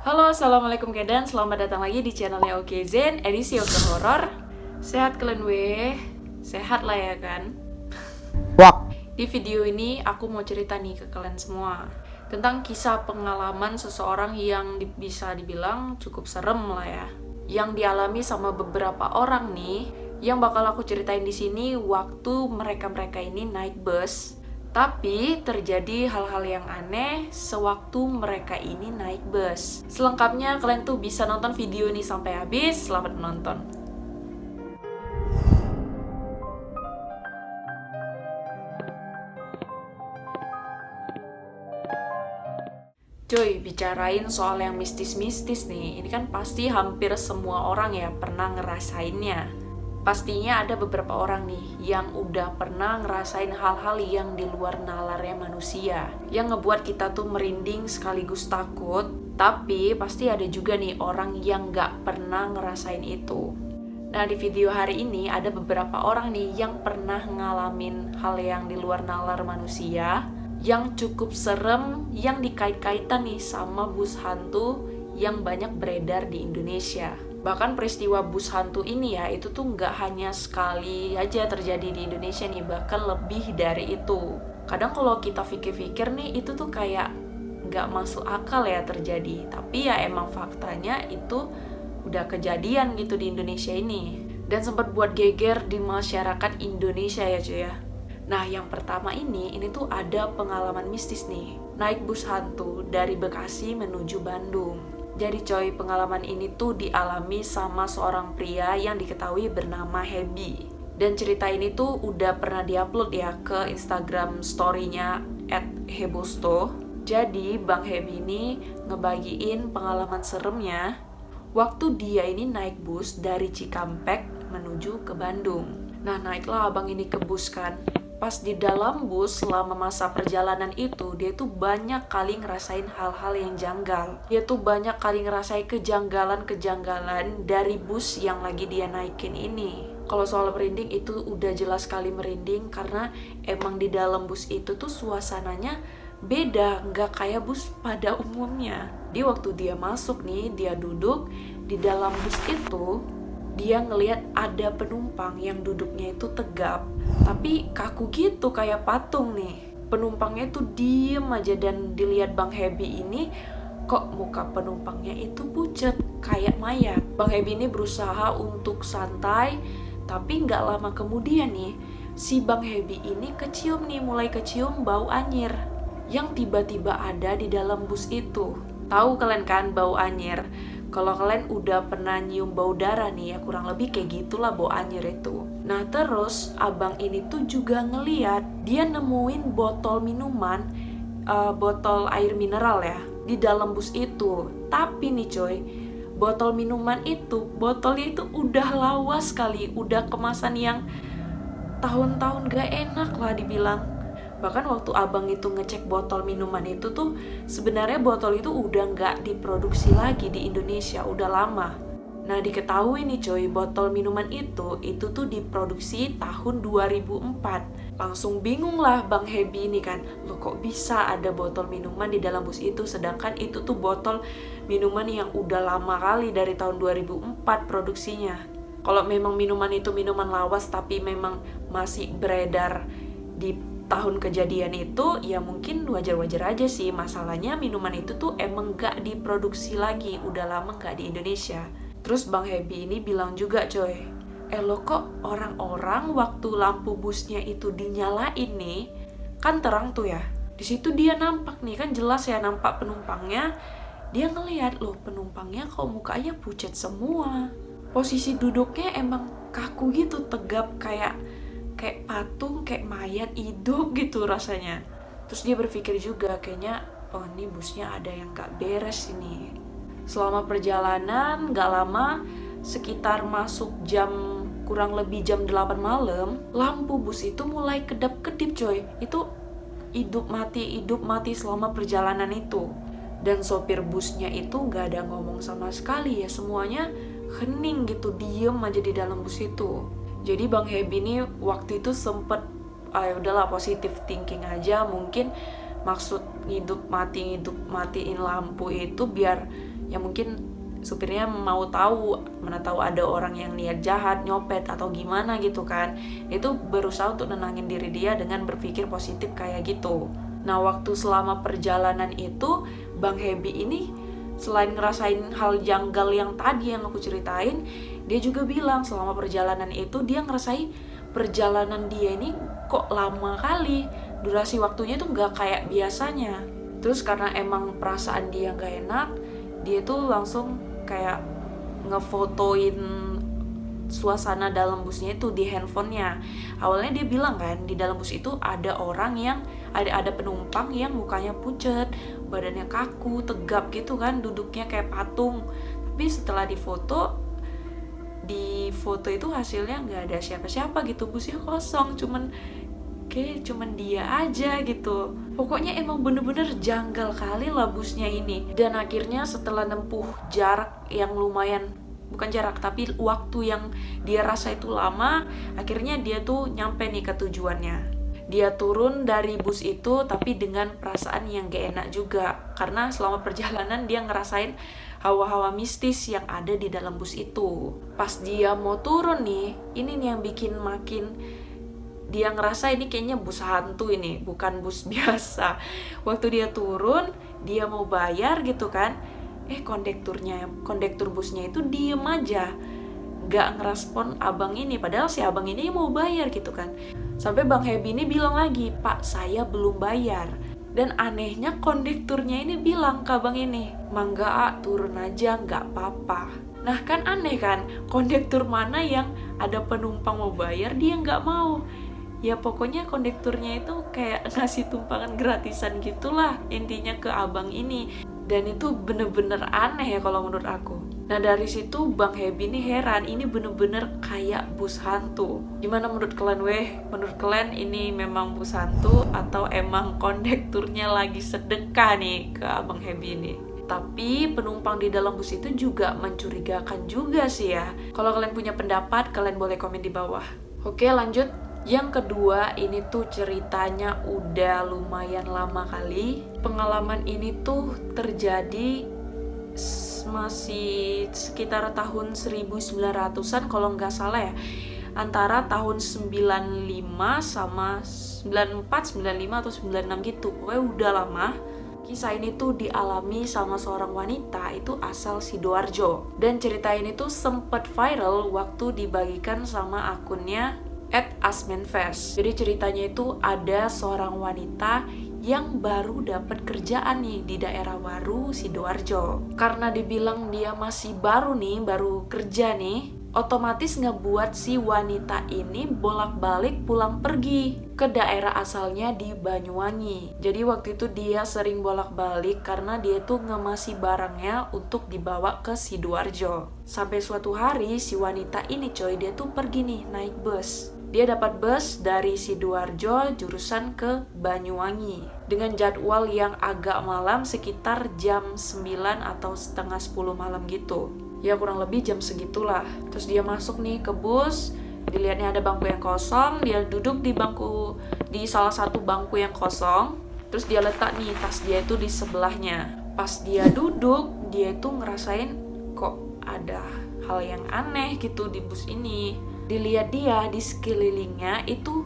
Halo, assalamualaikum kedan. Selamat datang lagi di channelnya Oke Zen, edisi Oke Horror. Sehat kalian weh? Sehat lah ya kan? Wak. Di video ini aku mau cerita nih ke kalian semua tentang kisah pengalaman seseorang yang bisa dibilang cukup serem lah ya, yang dialami sama beberapa orang nih, yang bakal aku ceritain di sini waktu mereka ini naik bus. Tapi terjadi hal-hal yang aneh sewaktu mereka ini naik bus. Selengkapnya kalian tuh bisa nonton video ini sampai habis. Selamat menonton. Coy, bicarain soal yang mistis-mistis nih. Ini kan pasti hampir semua orang ya pernah ngerasainnya. Pastinya ada beberapa orang nih yang udah pernah ngerasain hal-hal yang di luar nalarnya manusia, yang ngebuat kita tuh merinding sekaligus takut. Tapi pasti ada juga nih orang yang gak pernah ngerasain itu. Nah, di video hari ini ada beberapa orang nih yang pernah ngalamin hal yang di luar nalar manusia, yang cukup serem, yang dikait-kaitan nih sama bus hantu yang banyak beredar di Indonesia. Bahkan peristiwa bus hantu ini ya, itu tuh nggak hanya sekali aja terjadi di Indonesia nih, bahkan lebih dari itu. Kadang kalau kita pikir-pikir nih, itu tuh kayak nggak masuk akal ya terjadi. Tapi ya emang faktanya itu udah kejadian gitu di Indonesia ini. Dan sempat buat geger di masyarakat Indonesia ya cuy ya. Nah, yang pertama ini tuh ada pengalaman mistis nih. Naik bus hantu dari Bekasi menuju Bandung. Jadi coy, pengalaman ini tuh dialami sama seorang pria yang diketahui bernama Happy. Dan cerita ini tuh udah pernah diupload ya ke Instagram story-nya @hebosto. Jadi Bang Happy ini ngebagiin pengalaman seremnya waktu dia ini naik bus dari Cikampek menuju ke Bandung. Nah, naiklah abang ini ke bus kan. Pas di dalam bus selama masa perjalanan itu, dia tuh banyak kali ngerasain hal-hal yang janggal. Dia tuh banyak kali ngerasain kejanggalan-kejanggalan dari bus yang lagi dia naikin ini. Kalau soal merinding itu udah jelas sekali merinding karena emang di dalam bus itu tuh suasananya beda, nggak kayak bus pada umumnya. Di waktu dia masuk nih, dia duduk di dalam bus itu, dia ngelihat ada penumpang yang duduknya itu tegap, tapi kaku gitu kayak patung nih. Penumpangnya itu diem aja dan dilihat Bang Happy ini, kok muka penumpangnya itu pucet kayak mayat. Bang Happy ini berusaha untuk santai, tapi nggak lama kemudian nih, si Bang Happy ini mulai kecium bau anyir yang tiba-tiba ada di dalam bus itu. Tahu kalian kan bau anyir? Kalau kalian udah pernah nyium bau darah nih ya, kurang lebih kayak gitulah bau anyir itu. Nah terus abang ini tuh juga ngeliat dia nemuin botol minuman, botol air mineral ya, di dalam bus itu. Tapi nih coy, botol minuman itu, botolnya itu udah lawas sekali, udah kemasan yang tahun-tahun gak enak lah dibilang. Bahkan waktu abang itu ngecek botol minuman itu tuh sebenarnya botol itu udah nggak diproduksi lagi di Indonesia, udah lama. Nah diketahui nih coy, botol minuman itu tuh diproduksi tahun 2004. Langsung bingung lah Bang Happy ini kan, loh kok bisa ada botol minuman di dalam bus itu, sedangkan itu tuh botol minuman yang udah lama kali dari tahun 2004 produksinya. Kalau memang minuman itu minuman lawas tapi memang masih beredar di tahun kejadian itu, ya mungkin wajar-wajar aja sih. Masalahnya minuman itu tuh emang gak diproduksi lagi, udah lama gak di Indonesia. Terus Bang Happy ini bilang juga coy, lo kok orang-orang waktu lampu busnya itu dinyalain nih, kan terang tuh ya, di situ dia nampak nih, kan jelas ya nampak penumpangnya. Dia ngelihat loh penumpangnya kok mukanya pucat semua, posisi duduknya emang kaku gitu, tegap kayak patung, kayak mayat hidup gitu rasanya. Terus dia berpikir juga kayaknya, oh ini busnya ada yang gak beres ini. Selama perjalanan gak lama, sekitar masuk kurang lebih jam 8 malam, lampu bus itu mulai kedap-kedip coy. Itu hidup mati selama perjalanan itu. Dan sopir busnya itu gak ada ngomong sama sekali ya, semuanya hening gitu, diem aja di dalam bus itu. Jadi Bang Happy ini waktu itu sempet udahlah positive thinking aja, mungkin maksud hidup matiin lampu itu biar Ya mungkin supirnya mau tahu, mana tahu ada orang yang niat jahat, nyopet atau gimana gitu kan. Itu berusaha untuk nenangin diri dia dengan berpikir positif kayak gitu. Nah, waktu selama perjalanan itu, Bang Happy ini selain ngerasain hal janggal yang tadi yang aku ceritain, dia juga bilang selama perjalanan itu dia ngerasain perjalanan dia ini kok lama kali. Durasi waktunya tuh nggak kayak biasanya. Terus karena emang perasaan dia nggak enak, dia tuh langsung kayak ngefotoin suasana dalam busnya itu di handphonenya. Awalnya dia bilang kan di dalam bus itu ada orang yang ada penumpang yang mukanya pucet, badannya kaku, tegap gitu kan, duduknya kayak patung. Tapi setelah di foto itu hasilnya nggak ada siapa-siapa gitu, busnya kosong, cuman dia aja gitu. Pokoknya emang bener-bener janggal kali lah busnya ini. Dan akhirnya setelah nempuh jarak yang lumayan, bukan jarak tapi waktu yang dia rasa itu lama, akhirnya dia tuh nyampe nih ke tujuannya. Dia turun dari bus itu tapi dengan perasaan yang gak enak juga, karena selama perjalanan dia ngerasain hawa-hawa mistis yang ada di dalam bus itu. Pas dia mau turun nih, ini nih yang bikin makin dia ngerasa ini kayaknya bus hantu ini, bukan bus biasa. Waktu dia turun, dia mau bayar gitu kan, kondektur busnya itu diem aja, gak ngerespon abang ini, padahal si abang ini mau bayar gitu kan. Sampai Bang Happy ini bilang lagi, "Pak, saya belum bayar." Dan anehnya kondekturnya ini bilang ke abang ini, "Mangga, turun aja, gak apa-apa." Nah kan aneh kan, kondektur mana yang ada penumpang mau bayar dia gak mau. Ya pokoknya kondekturnya itu kayak ngasih tumpangan gratisan gitulah intinya ke abang ini. Dan itu bener-bener aneh ya kalau menurut aku. Nah dari situ Bang Happy ini heran, ini bener-bener kayak bus hantu. Gimana menurut kalian Menurut kalian ini memang bus hantu atau emang kondekturnya lagi sedekah nih ke Abang Happy ini? Tapi penumpang di dalam bus itu juga mencurigakan juga sih ya. Kalau kalian punya pendapat, kalian boleh komen di bawah. Oke, lanjut. Yang kedua, ini tuh ceritanya udah lumayan lama kali. Pengalaman ini tuh terjadi masih sekitar tahun 1900-an kalau nggak salah ya. Antara tahun 95 sama 94, 95 atau 96 gitu. Pokoknya udah lama. Kisah ini tuh dialami sama seorang wanita itu asal Sidoarjo. Dan cerita ini tuh sempet viral waktu dibagikan sama akunnya @asmenfest. Jadi ceritanya itu ada seorang wanita yang baru dapat kerjaan nih di daerah Waru, Sidoarjo. Karena dibilang dia masih baru kerja nih, otomatis ngebuat si wanita ini bolak-balik pulang pergi ke daerah asalnya di Banyuwangi. Jadi waktu itu dia sering bolak-balik karena dia tuh ngemasi barangnya untuk dibawa ke Sidoarjo. Sampai suatu hari si wanita ini dia tuh pergi nih naik bus. Dia dapat bus dari Sidoarjo jurusan ke Banyuwangi dengan jadwal yang agak malam, sekitar jam 9 atau setengah 10 malam gitu. Ya kurang lebih jam segitulah. Terus dia masuk nih ke bus, dilihatnya ada bangku yang kosong, dia duduk di salah satu bangku yang kosong. Terus dia letak nih tas dia itu di sebelahnya. Pas dia duduk, dia itu ngerasain kok ada hal yang aneh gitu di bus ini. Dilihat dia di sekelilingnya itu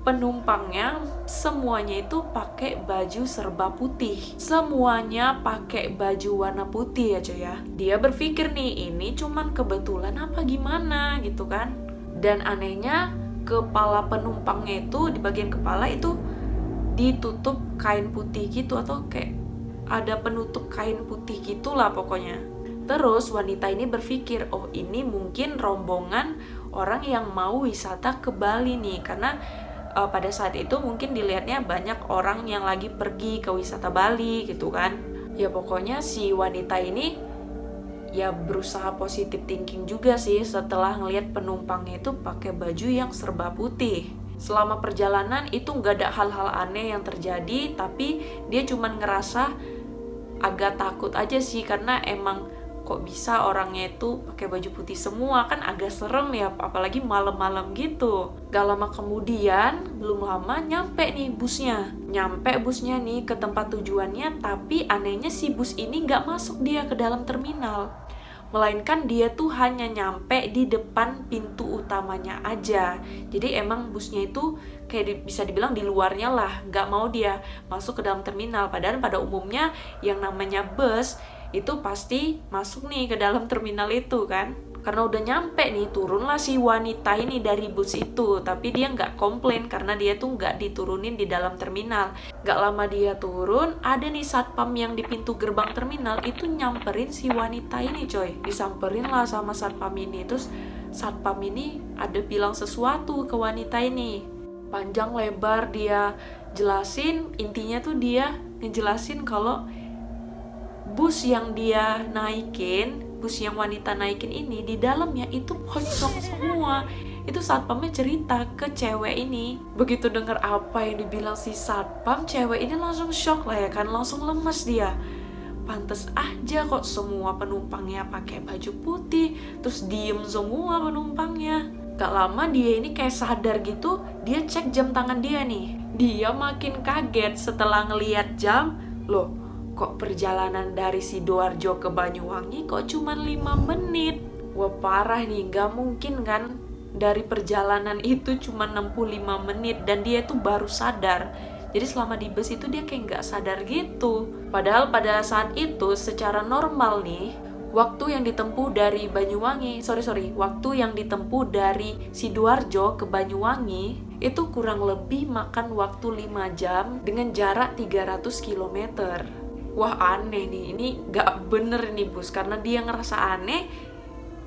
penumpangnya semuanya itu pakai baju serba putih. Semuanya pakai baju warna putih ya coy ya. Dia berpikir nih ini cuman kebetulan apa gimana gitu kan. Dan anehnya kepala penumpangnya itu di bagian kepala itu ditutup kain putih gitu, atau kayak ada penutup kain putih gitulah pokoknya. Terus wanita ini berpikir, oh ini mungkin rombongan orang yang mau wisata ke Bali nih, karena pada saat itu mungkin dilihatnya banyak orang yang lagi pergi ke wisata Bali gitu kan. Ya pokoknya si wanita ini ya berusaha positive thinking juga sih setelah ngelihat penumpangnya itu pakai baju yang serba putih. Selama perjalanan itu nggak ada hal-hal aneh yang terjadi, tapi dia cuma ngerasa agak takut aja sih karena emang kok bisa orangnya itu pakai baju putih semua, kan agak serem ya, apalagi malam-malam gitu. Gak lama kemudian, belum lama nyampe busnya nih ke tempat tujuannya, tapi anehnya si bus ini gak masuk dia ke dalam terminal, melainkan dia tuh hanya nyampe di depan pintu utamanya aja. Jadi emang busnya itu kayak bisa dibilang di luarnya lah, nggak mau dia masuk ke dalam terminal. Padahal pada umumnya yang namanya bus itu pasti masuk nih ke dalam terminal itu kan. Karena udah nyampe nih, turunlah si wanita ini dari bus itu. Tapi dia nggak komplain karena dia tuh nggak diturunin di dalam terminal. Nggak lama dia turun, ada nih satpam yang di pintu gerbang terminal itu nyamperin si wanita ini coy. Disamperin lah sama satpam ini. Terus satpam ini ada bilang sesuatu ke wanita ini. Panjang lebar dia jelasin, intinya tuh dia ngejelasin kalau bus yang dia naikin, bus yang wanita naikin ini di dalamnya itu pocong semua. Itu satpamnya cerita ke cewek ini. Begitu dengar apa yang dibilang si satpam, cewek ini langsung shock lah ya kan, langsung lemes dia. Pantes aja kok semua penumpangnya pakai baju putih, terus diem semua penumpangnya. Gak lama dia ini kayak sadar gitu, dia cek jam tangan dia nih. Dia makin kaget setelah ngeliat jam, loh kok perjalanan dari Sidoarjo ke Banyuwangi kok cuma 5 menit. Wah parah nih, gak mungkin kan dari perjalanan itu cuma 65 menit dan dia tuh baru sadar. Jadi selama di bus itu dia kayak gak sadar gitu. Padahal pada saat itu secara normal nih, waktu yang ditempuh dari waktu yang ditempuh dari Sidoarjo ke Banyuwangi itu kurang lebih makan waktu 5 jam dengan jarak 300 km. Wah aneh nih, ini gak bener nih bus. Karena dia ngerasa aneh,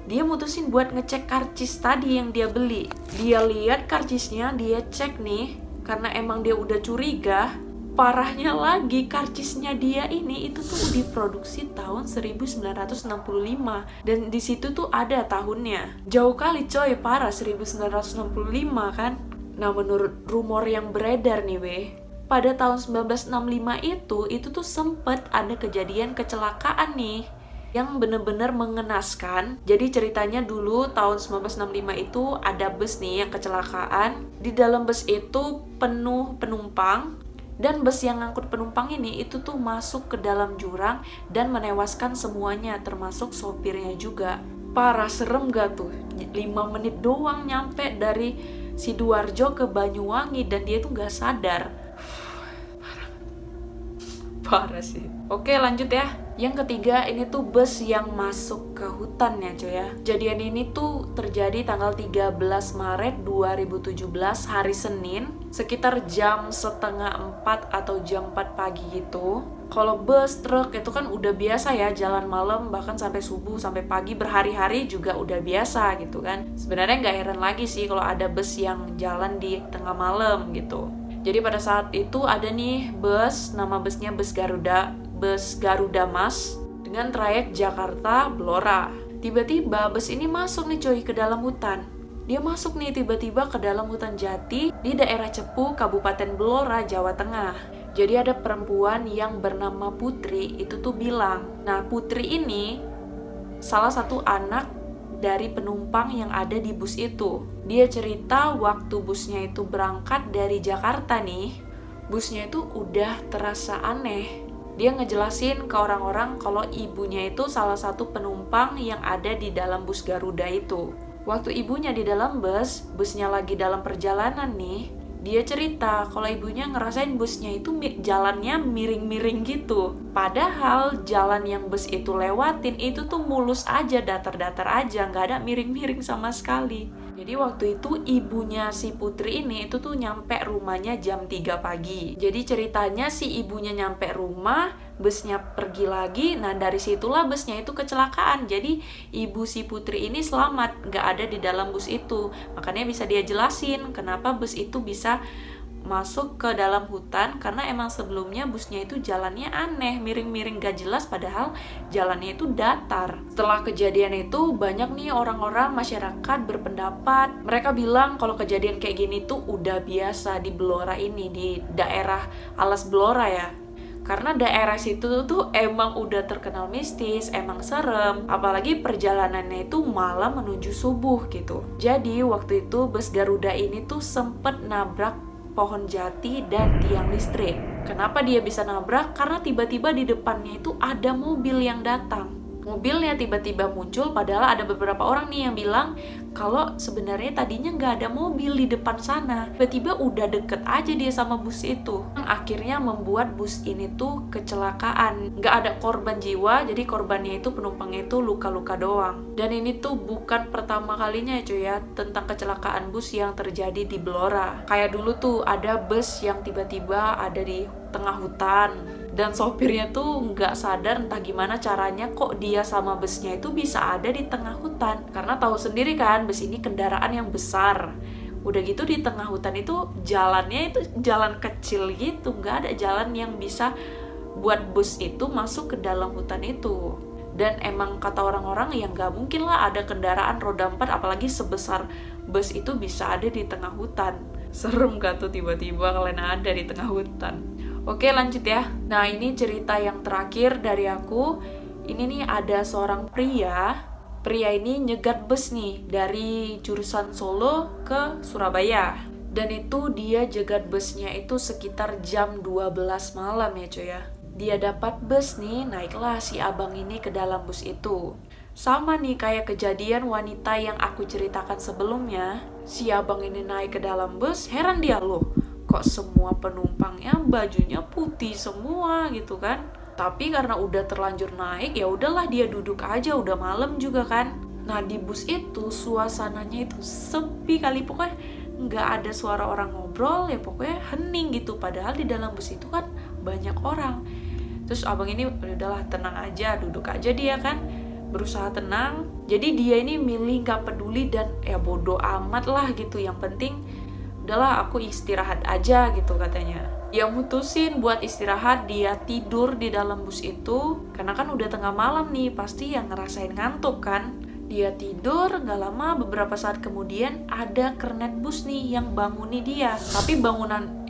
dia mutusin buat ngecek karcis tadi yang dia beli. Dia lihat karcisnya, dia cek nih, karena emang dia udah curiga. Parahnya lagi, karcisnya dia ini itu tuh diproduksi tahun 1965 dan di situ tuh ada tahunnya. Jauh kali coy, parah 1965 kan. Nah menurut rumor yang beredar nih weh, pada tahun 1965 itu tuh sempet ada kejadian kecelakaan nih yang bener-bener mengenaskan. Jadi ceritanya dulu tahun 1965 itu ada bus nih yang kecelakaan. Di dalam bus itu penuh penumpang dan bus yang ngangkut penumpang ini itu tuh masuk ke dalam jurang dan menewaskan semuanya termasuk sopirnya juga. Parah, serem gak tuh? 5 menit doang nyampe dari Sidoarjo ke Banyuwangi dan dia tuh gak sadar. Parah sih. Oke lanjut ya. Yang ketiga ini tuh bus yang masuk ke hutan ya cuy ya. Kejadian ini tuh terjadi tanggal 13 Maret 2017 hari Senin, sekitar jam setengah 4 atau jam 4 pagi gitu. Kalau bus, truk itu kan udah biasa ya jalan malam, bahkan sampai subuh, sampai pagi, berhari-hari juga udah biasa gitu kan. Sebenarnya nggak heran lagi sih kalau ada bus yang jalan di tengah malam gitu. Jadi pada saat itu ada nih bus, nama busnya bus Garuda Mas dengan trayek Jakarta Blora. Tiba-tiba bus ini masuk nih coy ke dalam hutan. Dia masuk nih tiba-tiba ke dalam hutan jati di daerah Cepu, Kabupaten Blora, Jawa Tengah. Jadi ada perempuan yang bernama Putri itu tuh bilang, nah Putri ini salah satu anak dari penumpang yang ada di bus itu. Dia cerita waktu busnya itu berangkat dari Jakarta nih, busnya itu udah terasa aneh. Dia ngejelasin ke orang-orang kalau ibunya itu salah satu penumpang yang ada di dalam bus Garuda itu. Waktu ibunya di dalam bus, busnya lagi dalam perjalanan nih, dia cerita kalau ibunya ngerasain busnya itu jalannya miring-miring gitu. Padahal jalan yang bus itu lewatin itu tuh mulus aja, datar-datar aja, nggak ada miring-miring sama sekali. Jadi waktu itu ibunya si Putri ini itu tuh nyampe rumahnya jam 3 pagi. Jadi ceritanya si ibunya nyampe rumah, busnya pergi lagi, nah dari situlah busnya itu kecelakaan. Jadi ibu si Putri ini selamat, nggak ada di dalam bus itu. Makanya bisa dia jelasin kenapa bus itu bisa masuk ke dalam hutan, karena emang sebelumnya busnya itu jalannya aneh, miring-miring gak jelas, padahal jalannya itu datar. Setelah kejadian itu banyak nih orang-orang masyarakat berpendapat, mereka bilang kalau kejadian kayak gini tuh udah biasa di Blora ini, di daerah Alas Blora ya. Karena daerah situ tuh emang udah terkenal mistis, emang serem, apalagi perjalanannya itu malam menuju subuh gitu. Jadi waktu itu bus Garuda ini tuh sempet nabrak pohon jati dan tiang listrik. Kenapa dia bisa nabrak? Karena tiba-tiba di depannya itu ada mobil yang datang. Mobilnya tiba-tiba muncul, padahal ada beberapa orang nih yang bilang kalau sebenarnya tadinya nggak ada mobil di depan sana. Tiba-tiba udah deket aja dia sama bus itu. Akhirnya membuat bus ini tuh kecelakaan. Nggak ada korban jiwa, jadi korbannya itu penumpangnya itu luka-luka doang. Dan ini tuh bukan pertama kalinya ya cuy ya, tentang kecelakaan bus yang terjadi di Blora. Kayak dulu tuh ada bus yang tiba-tiba ada di tengah hutan, dan sopirnya tuh nggak sadar entah gimana caranya kok dia sama busnya itu bisa ada di tengah hutan. Karena tahu sendiri kan, bus ini kendaraan yang besar. Udah gitu di tengah hutan itu jalannya itu jalan kecil gitu, nggak ada jalan yang bisa buat bus itu masuk ke dalam hutan itu. Dan emang kata orang-orang ya nggak mungkin lah ada kendaraan roda 4 apalagi sebesar bus itu bisa ada di tengah hutan. Serem gak tuh tiba-tiba kalian ada di tengah hutan. Oke, lanjut ya. Nah, ini cerita yang terakhir dari aku. Ini nih ada seorang pria. Pria ini nyegat bus nih dari jurusan Solo ke Surabaya. Dan itu dia jegat busnya itu sekitar jam 12 malam ya cuy ya. Dia dapat bus nih, naiklah si abang ini ke dalam bus itu. Sama nih kayak kejadian wanita yang aku ceritakan sebelumnya. Si abang ini naik ke dalam bus, heran dia loh. Kok semua penumpangnya bajunya putih semua gitu kan. Tapi karena udah terlanjur naik, ya udahlah dia duduk aja, udah malam juga kan. Nah di bus itu suasananya itu sepi kali, pokoknya nggak ada suara orang ngobrol, ya pokoknya hening gitu. Padahal di dalam bus itu kan banyak orang. Terus abang ini udahlah tenang aja, duduk aja dia kan, berusaha tenang. Jadi dia ini milih gak peduli dan ya bodo amat lah gitu. Yang penting udahlah aku istirahat aja gitu katanya. Dia mutusin buat istirahat, dia tidur di dalam bus itu. Karena kan udah tengah malam nih, pasti yang ngerasain ngantuk kan. Dia tidur, gak lama beberapa saat kemudian ada kernet bus nih yang banguni dia. Tapi bangunan.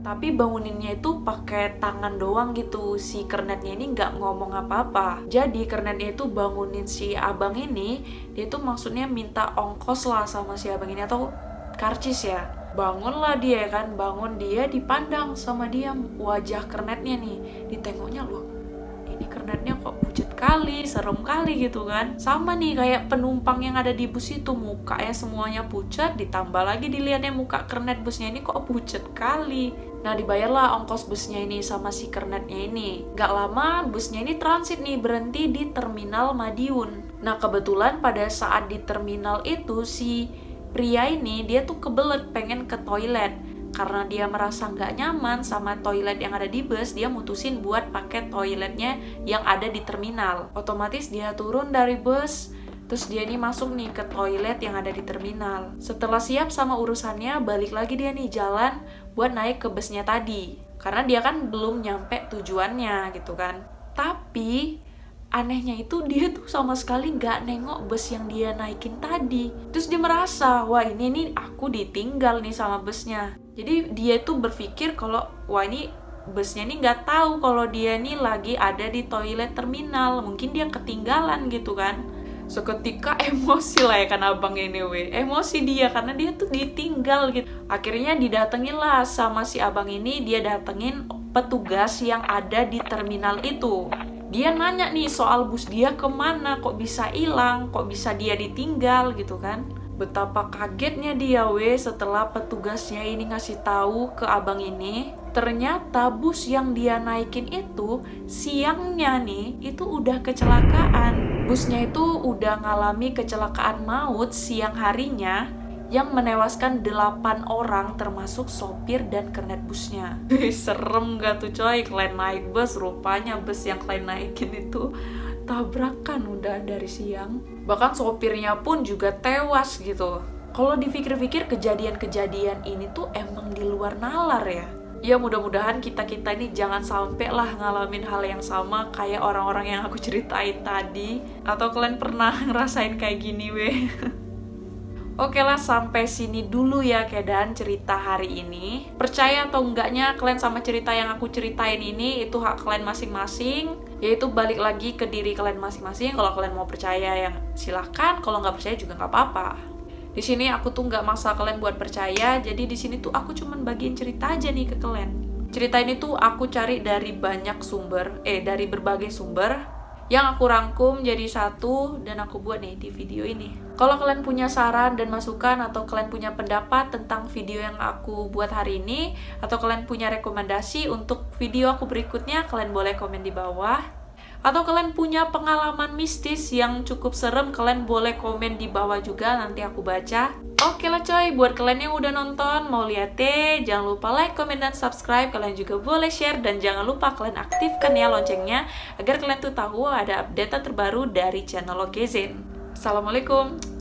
Tapi banguninnya itu pakai tangan doang gitu. Si kernetnya ini nggak ngomong apa-apa. Jadi kernetnya itu bangunin si abang ini, dia tuh maksudnya minta ongkos lah sama si abang ini atau karcis ya. Bangunlah dia kan, bangun dia dipandang sama dia wajah kernetnya nih. Ditengoknya loh, ini kernetnya kok pucet kali, serem kali gitu kan. Sama nih kayak penumpang yang ada di bus itu, mukanya semuanya pucat, ditambah lagi dilihatnya muka kernet busnya ini kok pucet kali. Nah dibayarlah ongkos busnya ini sama si kernetnya ini. Gak lama busnya ini transit nih, berhenti di terminal Madiun. Nah kebetulan pada saat di terminal itu si pria ini dia tuh kebelet pengen ke toilet. Karena dia merasa nggak nyaman sama toilet yang ada di bus, dia mutusin buat pakai toiletnya yang ada di terminal. Otomatis dia turun dari bus, terus dia nih masuk nih ke toilet yang ada di terminal. Setelah siap sama urusannya, balik lagi dia nih jalan buat naik ke busnya tadi. Karena dia kan belum nyampe tujuannya gitu kan. Tapi anehnya itu dia tuh sama sekali nggak nengok bus yang dia naikin tadi. Terus dia merasa, wah ini nih aku ditinggal nih sama busnya. Jadi dia tuh berpikir kalau wah ini busnya nih nggak tahu kalau dia nih lagi ada di toilet terminal. Mungkin dia ketinggalan gitu kan. Seketika emosi lah ya kan abang ini emosi dia karena dia tuh ditinggal gitu. Akhirnya didatengin lah sama si abang ini, dia datengin petugas yang ada di terminal itu. Dia nanya nih soal bus dia kemana, kok bisa hilang, kok bisa dia ditinggal gitu kan. Betapa kagetnya dia setelah petugasnya ini ngasih tahu ke abang ini, ternyata bus yang dia naikin itu siangnya nih itu udah kecelakaan. Busnya itu udah ngalami kecelakaan maut siang harinya yang menewaskan 8 orang termasuk sopir dan kernet busnya. Serem gak tuh coy, kalian naik bus, rupanya bus yang kalian naikin itu tabrakan udah dari siang. Bahkan sopirnya pun juga tewas gitu. Kalau dipikir-pikir kejadian-kejadian ini tuh emang di luar nalar ya. Ya mudah-mudahan kita-kita ini jangan sampai lah ngalamin hal yang sama kayak orang-orang yang aku ceritain tadi. Atau kalian pernah ngerasain kayak gini Oke lah, sampai sini dulu ya keadaan cerita hari ini. Percaya atau enggaknya kalian sama cerita yang aku ceritain ini, itu hak kalian masing-masing. Yaitu balik lagi ke diri kalian masing-masing. Kalau kalian mau percaya yang silahkan, kalau nggak percaya juga nggak apa-apa. Di sini aku tuh nggak maksa kalian buat percaya, jadi di sini tuh aku cuman bagiin cerita aja nih ke kalian. Cerita ini tuh aku cari dari banyak sumber, dari berbagai sumber yang aku rangkum jadi satu dan aku buat nih di video ini. Kalau kalian punya saran dan masukan atau kalian punya pendapat tentang video yang aku buat hari ini, atau kalian punya rekomendasi untuk video aku berikutnya, kalian boleh komen di bawah. Atau kalian punya pengalaman mistis yang cukup serem, kalian boleh komen di bawah juga, nanti aku baca. Oke lah coy, buat kalian yang udah nonton, mau lihat jangan lupa like, comment, dan subscribe. Kalian juga boleh share, dan jangan lupa kalian aktifkan ya loncengnya, agar kalian tuh tahu ada update terbaru dari channel Okezen. Assalamualaikum.